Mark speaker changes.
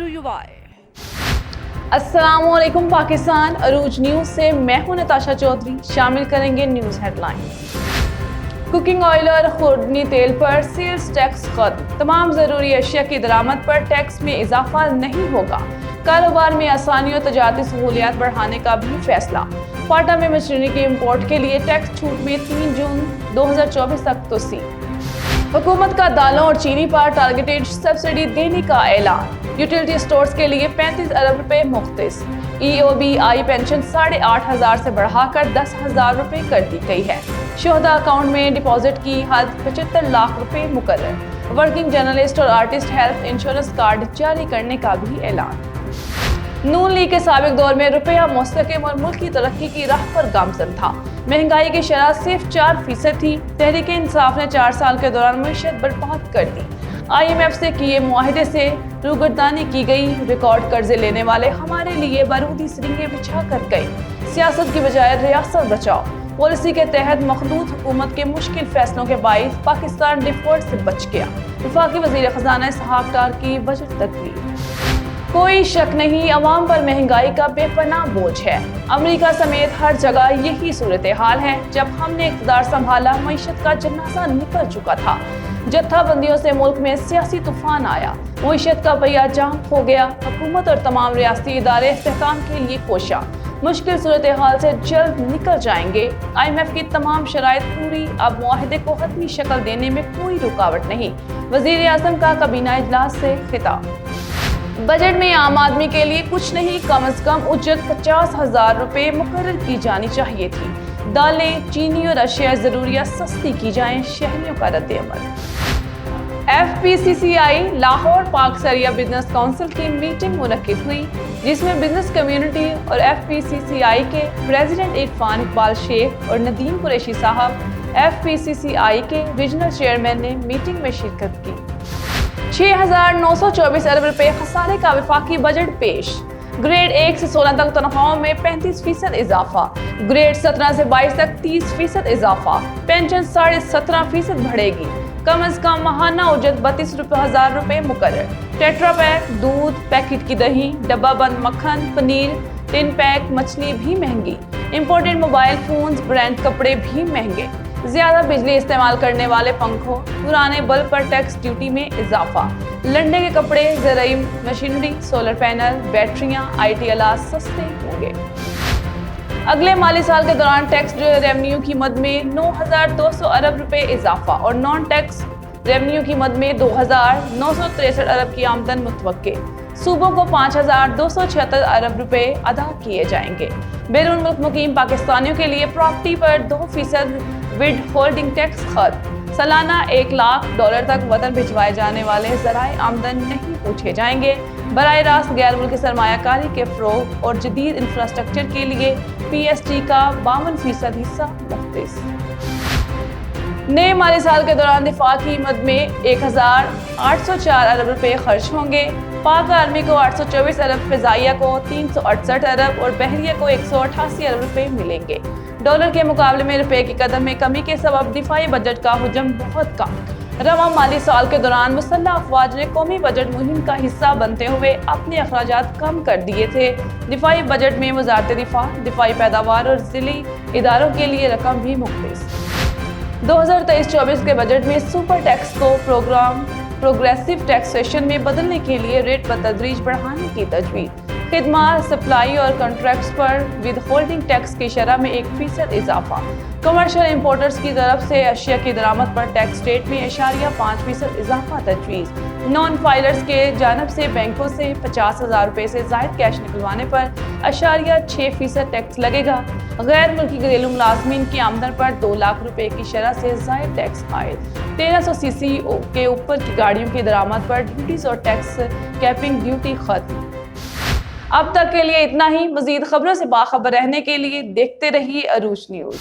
Speaker 1: to you by
Speaker 2: अस्सलाम वालेकुम पाकिस्तान। अरूज news से मैं हूं नताशा चौधरी। शामिल करेंगे न्यूज़ हेडलाइंस। कुकिंग ऑयल और खुर्दनी तेल पर सेल्स टैक्स खत्म। तमाम ज़रूरी अशिया की दरामद पर टैक्स में इजाफा नहीं होगा। कारोबार में आसानी और तजारती सहूलियात बढ़ाने का भी फैसला। फाटा में मशीनरी की इम्पोर्ट के लिए टैक्स छूट में 3 जून 2024 तक तोसी। हुकूमत का दालों और चीनी पर टारगेटेड सब्सिडी देने का ऐलान। यूटिलिटी स्टोर्स के लिए 35 अरब रुपए मुख्तस। EOBI पेंशन 8,500 से बढ़ाकर 10,000 रुपए कर दी गई है। शोहदा अकाउंट में डिपॉजिट की हद 75 लाख रुपए मुकर्रर। वर्किंग जर्नलिस्ट और आर्टिस्ट हेल्थ इंश्योरेंस कार्ड जारी करने का भी ऐलान। नून लीग के साबिक दौर में रुपया मुस्तहकम और मुल्क की तरक्की की राह पर गामजन था। महंगाई की शरह सिर्फ 4% थी। तहरीक इंसाफ ने 4 साल के दौरान मईशत बर्बाद कर दी। IMF से किए मुआहदे से रूगर्दानी की गई। रिकॉर्ड कर्जे लेने वाले हमारे लिए बारूदी सिरिंगे बिछा कर गए। सियासत की बजाय रियासत बचाओ पॉलिसी के तहत मखलूत हुकूमत के मुश्किल फैसलों के बाइस पाकिस्तान डिफॉल्ट से बच गया। वफाकी वज़ीर ख़ज़ाना इसहाक डार की बजट तकरीर। कोई शक नहीं, अवाम पर महंगाई का बेपनाह बोझ है। अमेरिका समेत हर जगह यही सूरत हाल है। जब हमने इक़्तिदार संभाला मईशत का जनाजा निकल चुका था। जत्थाबंदियों से मुल्क में सियासी तूफान आया। मईशत का पहिया जाम हो गया। हुकूमत और तमाम रियासती इदारे इस्तेहकाम के लिए कोशा। मुश्किल सूरत हाल से जल्द निकल जाएंगे। IMF की तमाम शराइत पूरी। अब मुआहदे को हतमी शक्ल देने में कोई रुकावट नहीं। वज़ीर आज़म का काबीना इजलास से खिताब। बजट में आम आदमी के लिए कुछ नहीं, कम से कम उजरत 50,000 रुपए मुकर्रर की जानी चाहिए थी। दालें, चीनी और अशिया ज़रूरिया सस्ती की जाएं, शहरियों का रद्द-ए-अमल। FPCCI लाहौर पाक सरिया बिजनेस काउंसिल की मीटिंग मुनक्किद हुई, जिसमें बिजनेस कम्युनिटी और FPCCI के प्रेसिडेंट इरफान इकबाल शेख और नदीम कुरैशी साहब FPCCI के रीजनल चेयरमैन ने मीटिंग में शिरकत की। 6,924 अरब रुपए खसारे का वफाकी बजट पेश। ग्रेड 1 से 16 तक तनख्वाहों में 35% इजाफा। ग्रेड 17 से 22 तक 30% इजाफा। पेंशन 17.5% बढ़ेगी। कम से कम माहाना उजरत 32,000 रुपए मुकर्रर। टेट्रा पैक दूध, पैकेट की दही, डब्बा बंद मक्खन, पनीर, टिन पैक मछली भी महंगी। इम्पोर्टेड मोबाइल फोन्स, ब्रांड कपड़े भी महंगे। ज्यादा बिजली इस्तेमाल करने वाले पंखों, पुराने बल्ब पर टैक्स ड्यूटी में इजाफा। लंडे के कपड़े, ज़रूरी मशीनरी, सोलर पैनल, बैटरियां, IT आलात सस्ते होंगे। अगले माली साल के दौरान टैक्स रेवेन्यू की मद में 9,200 अरब रुपए इजाफा और नॉन टैक्स रेवेन्यू की मद में 2,963 अरब की आमदन मुतवक्के। सूबों को 5,276 अरब रुपए अदा किए जाएंगे। बैरून मुल्क मुकीम पाकिस्तानियों के लिए प्रॉपर्टी पर 2% विद होल्डिंग टैक्स खत्म। सालाना $1,00,000 तक वतन भिजवाए जाने वाले ज़राए आमदन नहीं पूछे जाएंगे। बराह रास्त गैर मुल्की सरमायाकारी के फ़रोग़ और जदीद इंफ्रास्ट्रक्चर के लिए PST का 52% हिस्सा मुख्तस। नए माली साल के दौरान दिफा की मद में 1,804 अरब रुपए खर्च होंगे। पाक आर्मी को 824 अरब, फ़िज़ाइया को 368 अरब और बहरिया को 188 अरब रुपए मिलेंगे। डॉलर के मुकाबले में रुपए की कदर में कमी के सबब दिफाई बजट का हुजम बहुत कम। रवा माली साल के दौरान मुसल्लह अफवाज ने कौमी बजट मुहिम का हिस्सा बनते हुए अपने अखराजात कम कर दिए थे। दिफाई बजट में वज़ारत दिफा, दिफाई पैदावार और ज़िली इदारों के लिए रकम भी मुख्तस। 2023-24 के बजट में सुपर टैक्स को प्रोग्रेसिव टैक्सेशन में बदलने के लिए रेट बतदरीज बढ़ाने की तजवीज़। खिदमत, सप्लाई और कॉन्ट्रैक्ट्स पर विद होल्डिंग टैक्स की शरह में 1% इजाफा। कमर्शियल इंपोर्टर्स की तरफ से अशिया की दरामद पर टैक्स रेट में 0.5% इजाफा तजवीज़। नॉन फाइलर्स के जानब से बैंकों से 50,000 रुपए से जायद कैश निकलवाने पर 0.6% टैक्स लगेगा। गैर मुल्की घरेलू मुलाजमीन की आमदन पर 2 लाख रुपए की शरह से जायद टैक्स आयद। 1300 cc के ऊपर की गाड़ियों की दरामद पर ड्यूटीज और टैक्स कैपिंग ड्यूटी खत्म। अब तक के लिए इतना ही। मजीद खबरों से बाखबर रहने के लिए देखते रहिए अरूज न्यूज़।